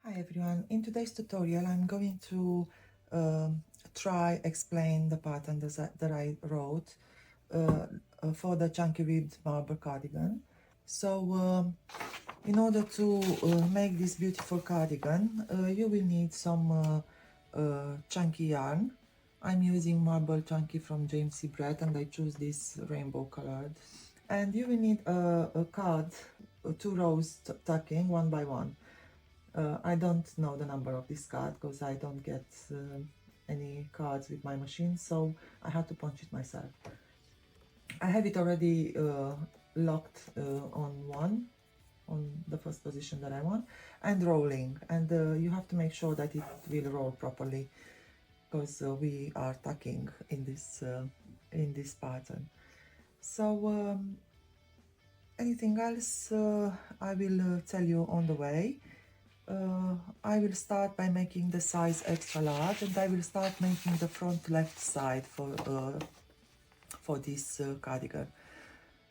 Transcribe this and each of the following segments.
Hi everyone, in today's tutorial I'm going to try explain the pattern that I wrote for the chunky ribbed marble cardigan. So in order to make this beautiful cardigan, you will need some chunky yarn. I'm using marble chunky from James C. Brett and I choose this rainbow colored. And you will need a card, 2 rows tucking one by one. I don't know the number of this card because I don't get any cards with my machine, so I had to punch it myself. I have it already locked on the first position that I want, and rolling, and you have to make sure that it will roll properly because we are tucking in this pattern. So anything else I will tell you on the way. I will start by making the size extra large, and I will start making the front left side for this cardigan.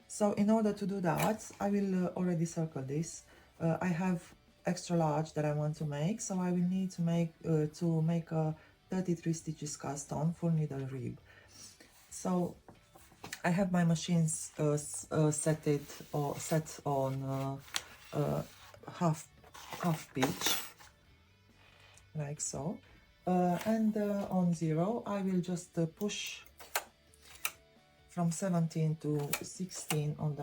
So in order to do that, I will already circle this. I have extra large that I want to make, so I will need to make a 33 stitches cast on full needle rib. So I have my machines set on half pitch, like so, and on 0 I will just push from 17 to 16 on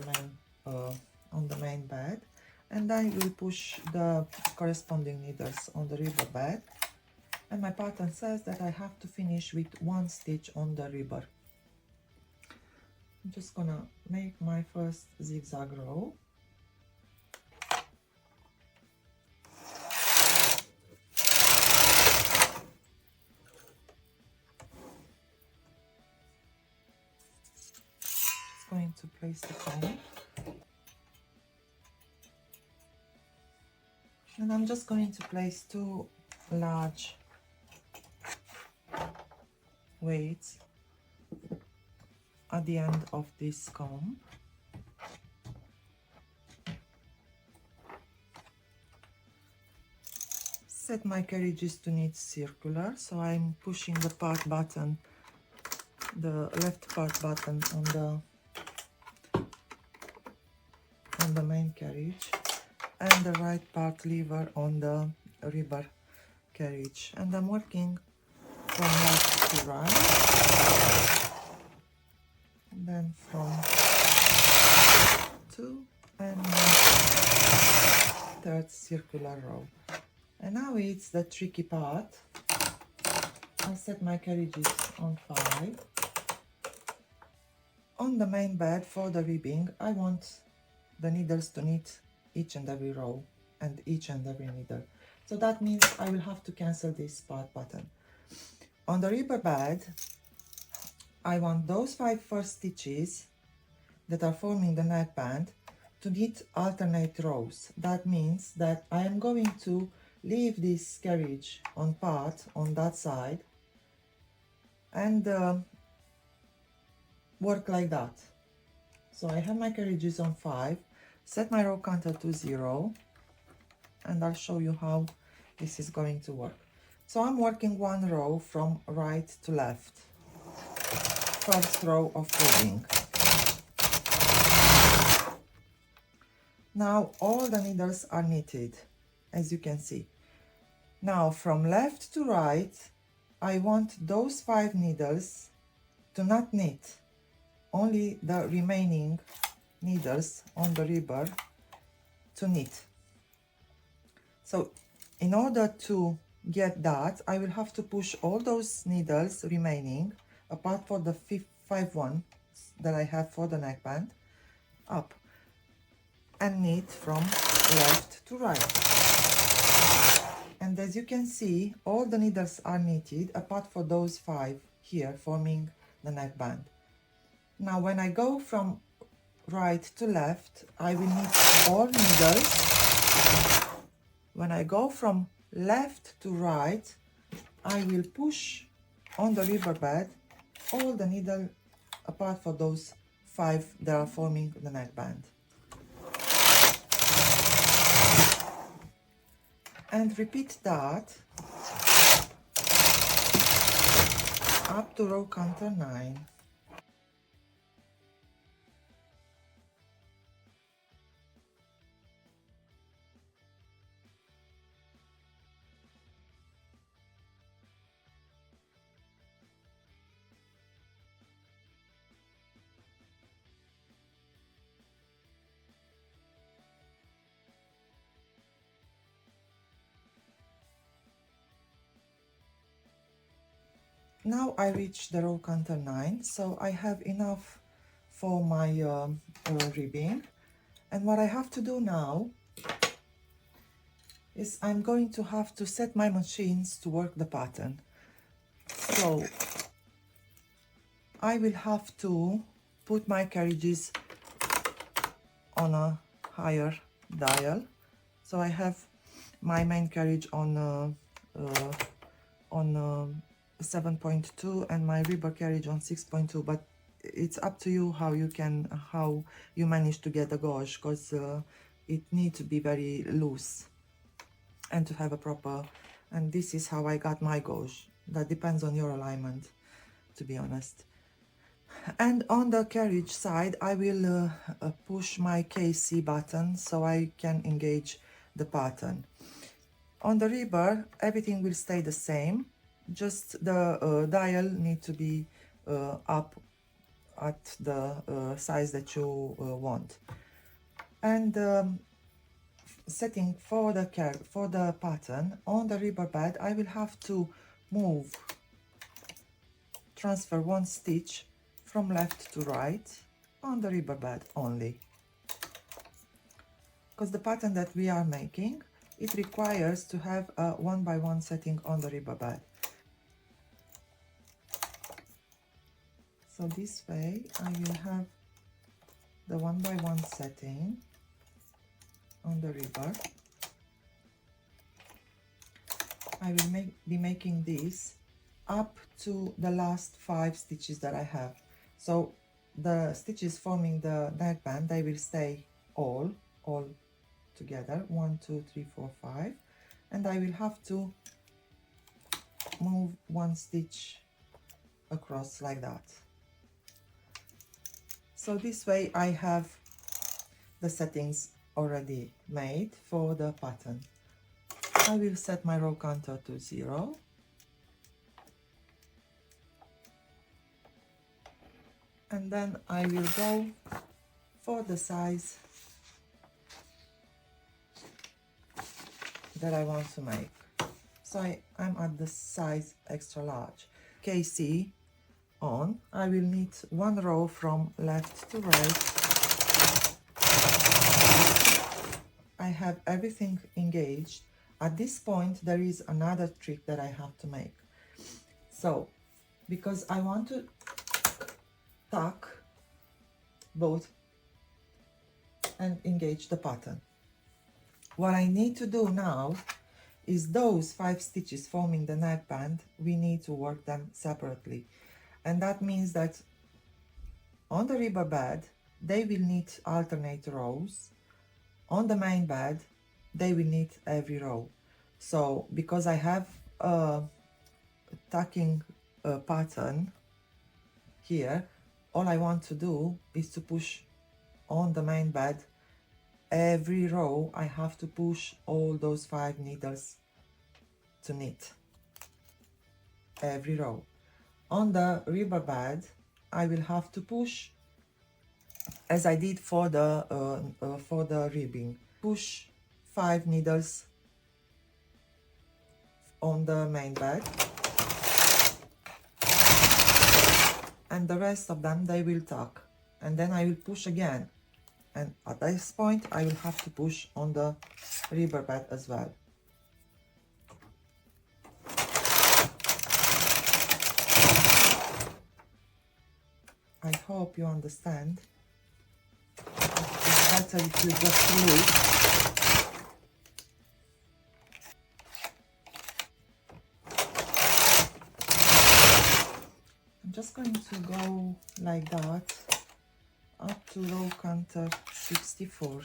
the main bed, and I will push the corresponding needles on the ribber bed, and my pattern says that I have to finish with 1 stitch on the ribber. I'm just gonna make my first zigzag row. Going to place the comb, and I'm just going to place 2 large weights at the end of this comb. Set my carriages to knit circular, so I'm pushing the part button, the left part button on the main carriage, and the right part lever on the ribber carriage, and I'm working from left to right, and then from 2 and 3rd circular row. And now it's the tricky part. I set my carriages on 5. On the main bed for the ribbing, I want the needles to knit each and every row and each and every needle. So that means I will have to cancel this part button. On the ribber bed, I want those 5 first stitches that are forming the neckband to knit alternate rows. That means that I am going to leave this carriage on part on that side and work like that. So I have my carriages on 5, set my row counter to 0, and I'll show you how this is going to work. So I'm working 1 row from right to left, first row of ribbing. Now all the needles are knitted, as you can see. Now from left to right, I want those 5 needles to not knit, only the remaining needles on the ribber to knit. So in order to get that, I will have to push all those needles remaining, apart from the 5 ones that I have for the neckband, up and knit from left to right. And as you can see, all the needles are knitted apart from those 5 here forming the neckband. Now when I go from right to left, I will knit all needles. When I go from left to right, I will push on the ribber bed all the needles apart from those 5 that are forming the neckband. and repeat that up to row counter 9. Now I reached the row counter 9, so I have enough for my ribbing. And what I have to do now is I'm going to have to set my machines to work the pattern. So I will have to put my carriages on a higher dial. So I have my main carriage on 7.2 and my Ribber carriage on 6.2, but it's up to you how you manage to get the gauge, because it needs to be very loose and to have a proper, and this is how I got my gauge. That depends on your alignment, to be honest. And on the carriage side I will push my KC button so I can engage the pattern. On the Ribber everything will stay the same, just the dial need to be up at the size that you want. And setting for the pattern on the Ribber bed, I will have to transfer one stitch from left to right on the Ribber bed only, because the pattern that we are making, it requires to have a 1 by 1 setting on the Ribber bed. So this way I will have the 1 by 1 setting on the Ribber. I will be making this up to the last 5 stitches that I have. So the stitches forming the neckband, they will stay all together, 1 2 3 4 5, and I will have to move one stitch across like that. So this way I have the settings already made for the pattern. I will set my row counter to 0. And then I will go for the size that I want to make. So I'm at the size extra large. KC on, I will knit 1 row from left to right. I have everything engaged. At this point there is another trick that I have to make. So because I want to tuck both and engage the pattern, what I need to do now is those 5 stitches forming the neckband, we need to work them separately. And that means that on the Ribber bed they will knit alternate rows. On the main bed they will knit every row. So because I have a tucking pattern here, all I want to do is to push on the main bed every row. I have to push all those 5 needles to knit every row. On the Ribber bed I will have to push as I did for the ribbing. Push 5 needles on the main bed, and the rest of them they will tuck, and then I will push again, and at this point I will have to push on the Ribber bed as well. I hope you understand. It's better if you go through it. I'm just going to go like that up to row counter 64.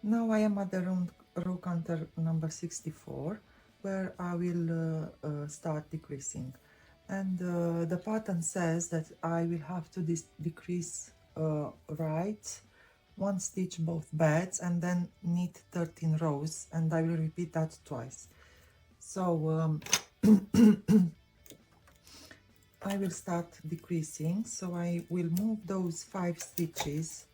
Now I am at the row counter number 64, where I will start decreasing. And the pattern says that I will have to decrease right 1 stitch both beds and then knit 13 rows, and I will repeat that twice. So I will start decreasing, so I will move those 5 stitches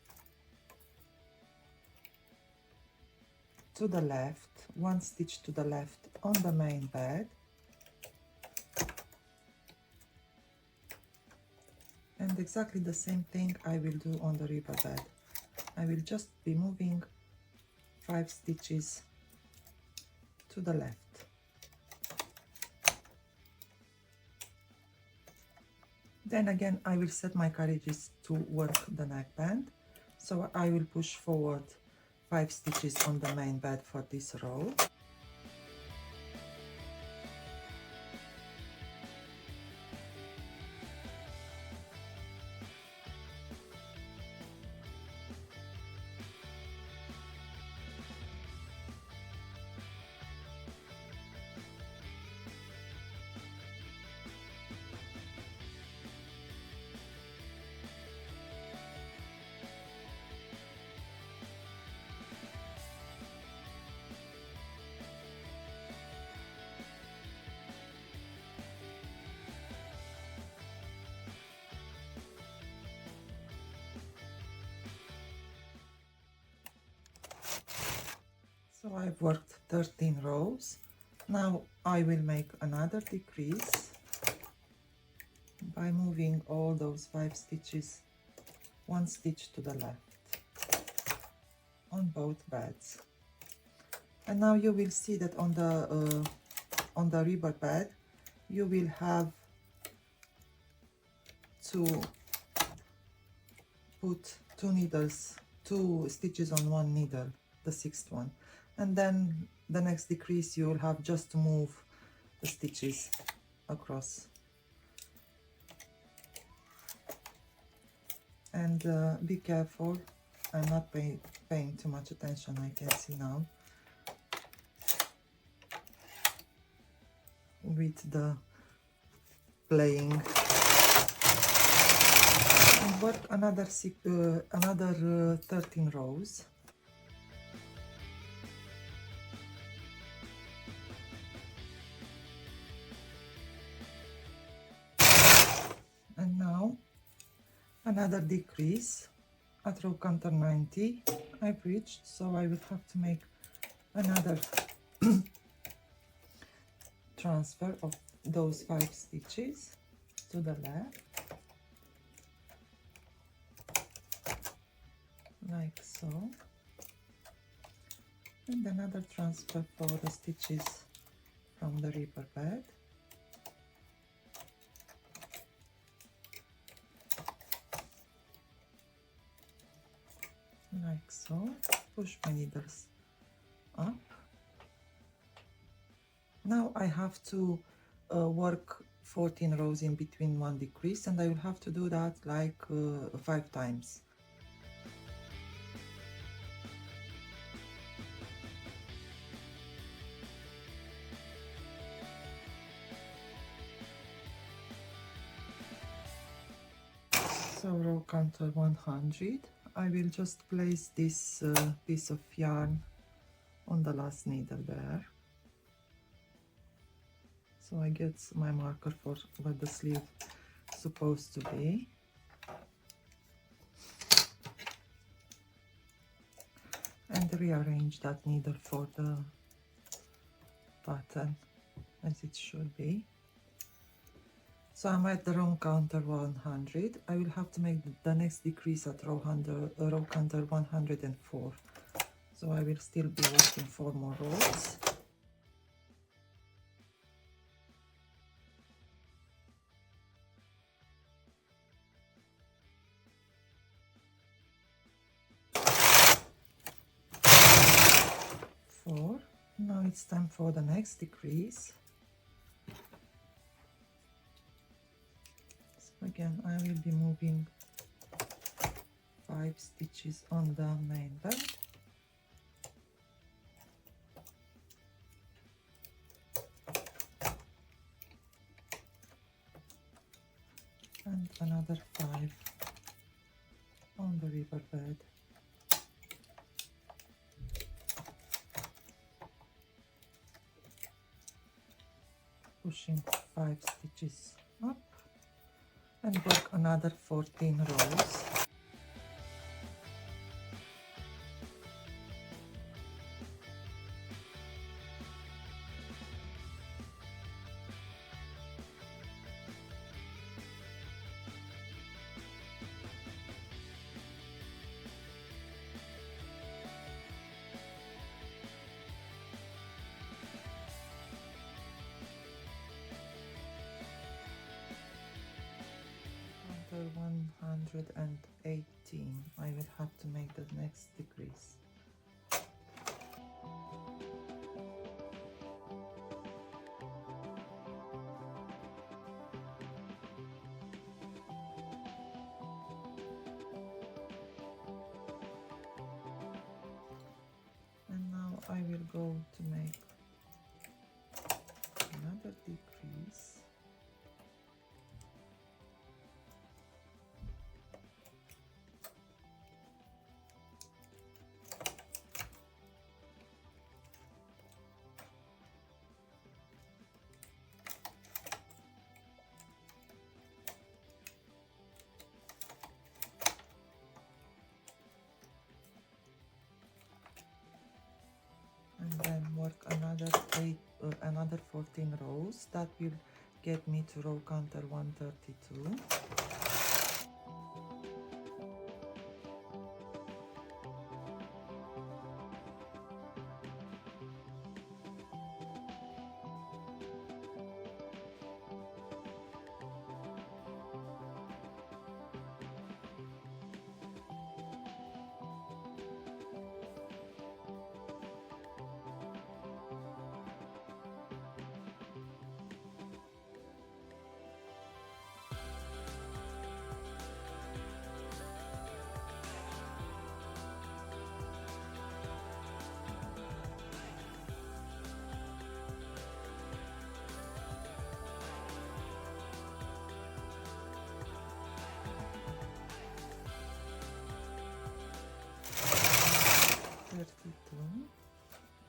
to the left, 1 stitch to the left on the main bed, and exactly the same thing I will do on the ribber bed. I will just be moving 5 stitches to the left. Then again I will set my carriages to work the neckband, so I will push forward 5 stitches on the main bed for this row. So I've worked 13 rows. Now I will make another decrease by moving all those 5 stitches 1 stitch to the left on both beds. And now you will see that on the ribber bed you will have to put 2 stitches on 1 needle, the 6th one, and then the next decrease you will have just to move the stitches across. And be careful, I'm not paying too much attention, I can see now, with the playing. And work another 13 rows. And now another decrease at row counter 90. I've reached, so I will have to make another transfer of those 5 stitches to the left, like so, and another transfer for the stitches from the ribber bed, like so. Push my needles up. Now I have to work 14 rows in between 1 decrease, and I will have to do that like 5 times. So row counter 100, I will just place this piece of yarn on the last needle there. So I get my marker for where the sleeve is supposed to be. And rearrange that needle for the pattern as it should be. So I'm at the row counter 100. I will have to make the next decrease at row counter 104. So I will still be working 4 more rows. Now it's time for the next decrease. So again, I will be moving 5 stitches on the main bed, another 5 on the river bed. Pushing 5 stitches up and work another 14 rows. After 118, I will have to make the next decrease. And now I will go to make another decrease. And then work another 14 rows. That will get me to row counter 132.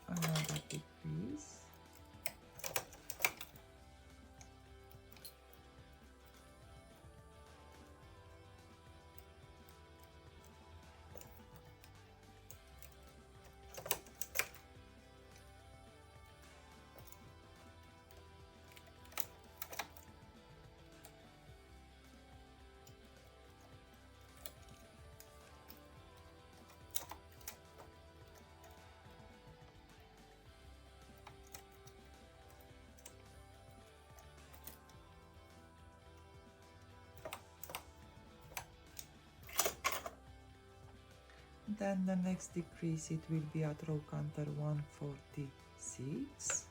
Another decrease. Then the next decrease, it will be at row counter 146.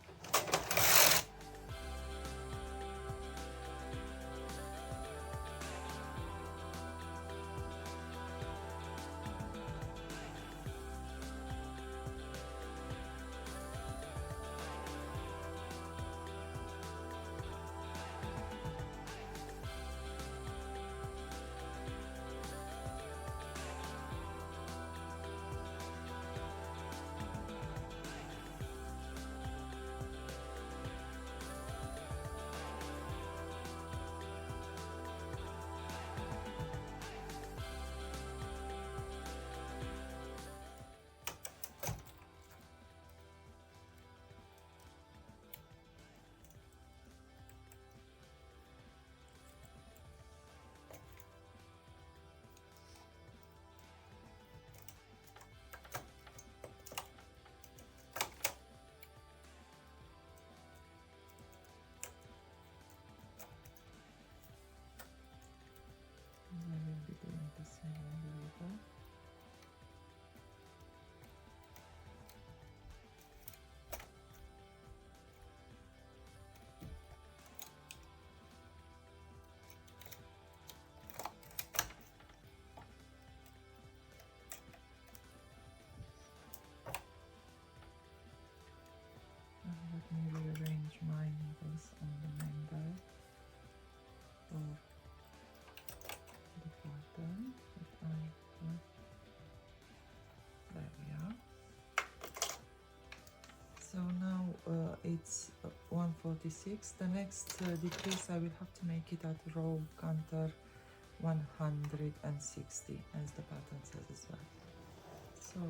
it's 146. The next decrease I will have to make it at row counter 160, as the pattern says as well. So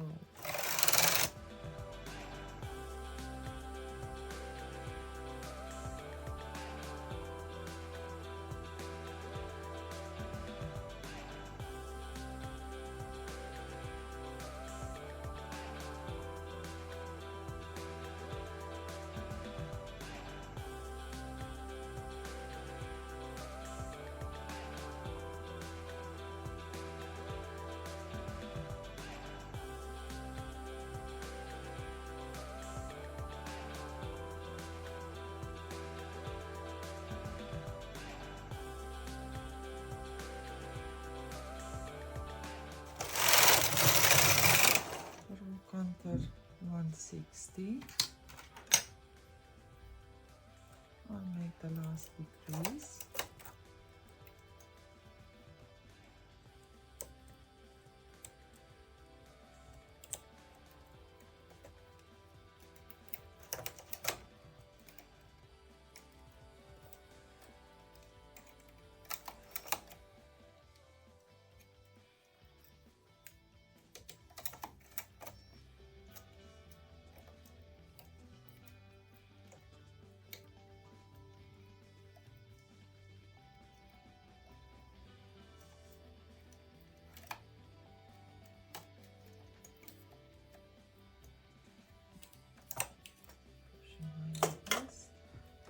counter 160. I'll make the last decrease.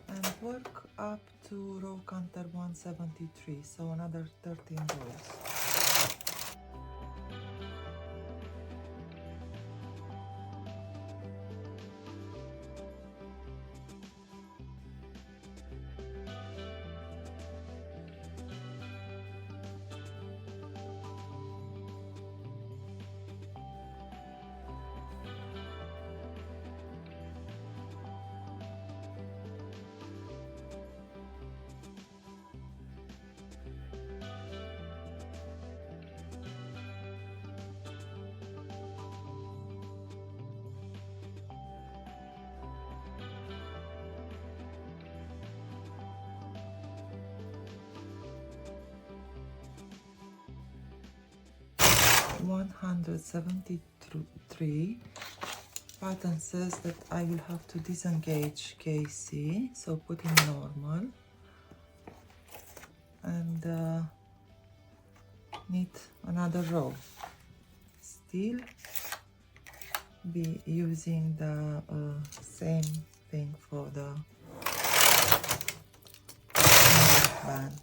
And work up to row counter 173, so another 13 rows. $173. Pattern says that I will have to disengage KC, so put in normal and knit another row. Still be using the same thing for the band.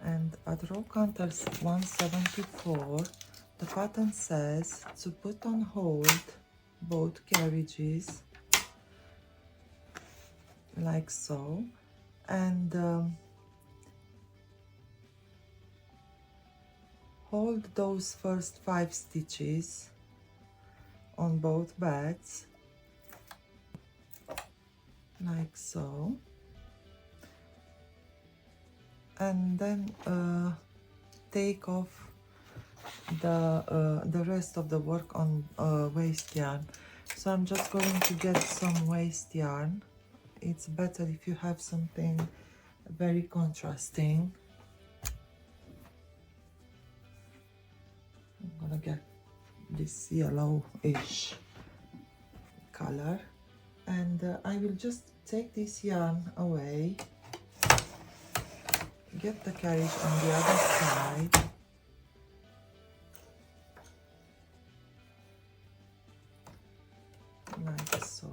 And at row counter 174, the pattern says to put on hold both carriages like so, and hold those first 5 stitches on both beds like so, and then take off the rest of the work on waste yarn. So I'm just going to get some waste yarn. It's better if you have something very contrasting. I'm gonna get this yellowish color, and I will just take this yarn away, get the carriage on the other side, like so.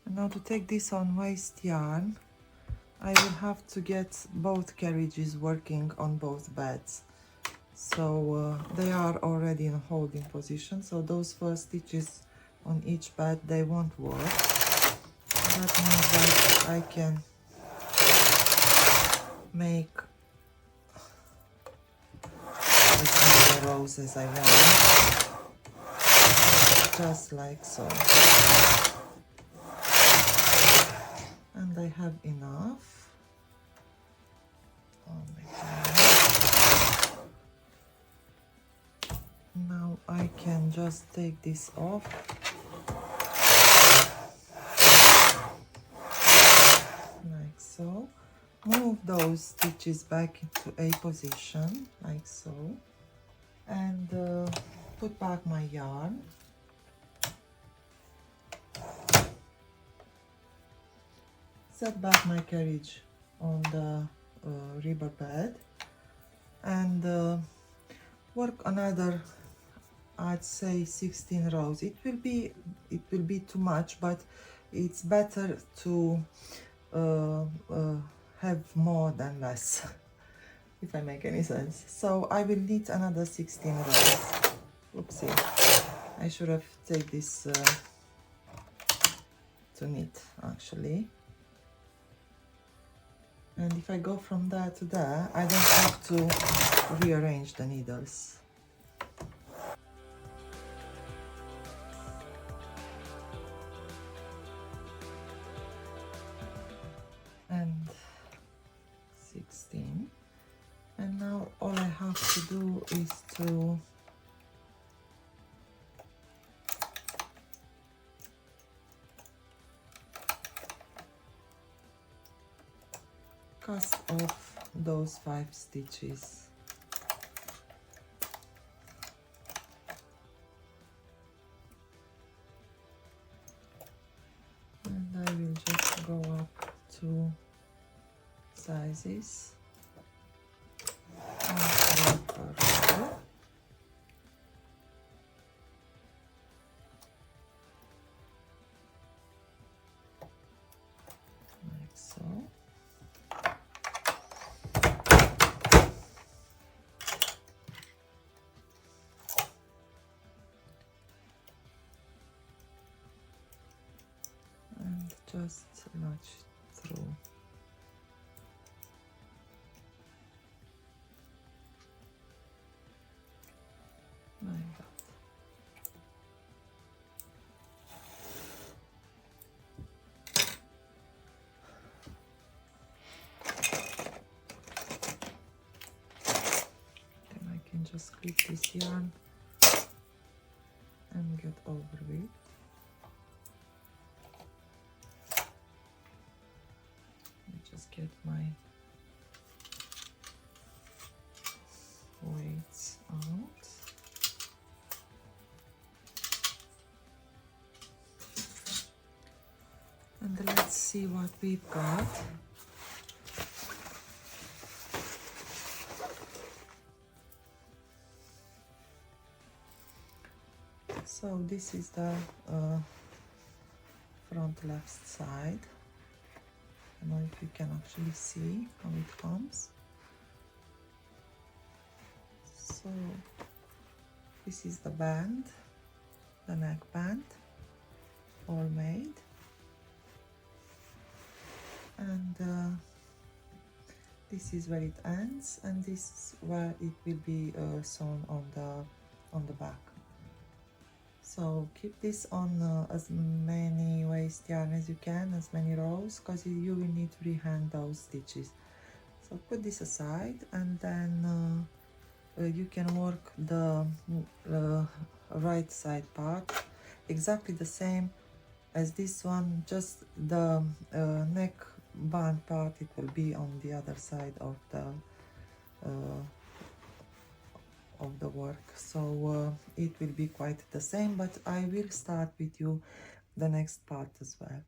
And now to take this on waste yarn, I will have to get both carriages working on both beds. So they are already in a holding position, so those first stitches on each bed, they won't work. That means that I can make as many rows as I want, just like so. and I have enough. Oh my God. Now I can just take this off. Like so. Move those stitches back into a position, like so. And put back my yarn. Set back my carriage on the ribber bed and work another, I'd say 16 rows. It will be too much, but it's better to have more than less, if I make any sense. So I will knit another 16 rows. Oopsie, I should have taken this to knit actually. And if I go from there to there, I don't have to rearrange the needles. And 16. And now all I have to do is to cast off those 5 stitches. And I will just go up 2 sizes and work around. Like so. And just notch through. Like that. Then I can just clip this yarn and get over with. Just get my weights out. And let's see what we've got. So this is the front left side. I don't know if you can actually see how it comes. So this is the band, the neckband, all made. And this is where it ends, and this is where it will be sewn on the back. So keep this on as many waist yarn as you can, as many rows, because you will need to rehang those stitches. So put this aside, and then you can work the right side part exactly the same as this one, just the neck band part, it will be on the other side of the work. So it will be quite the same, but I will start with you the next part as well.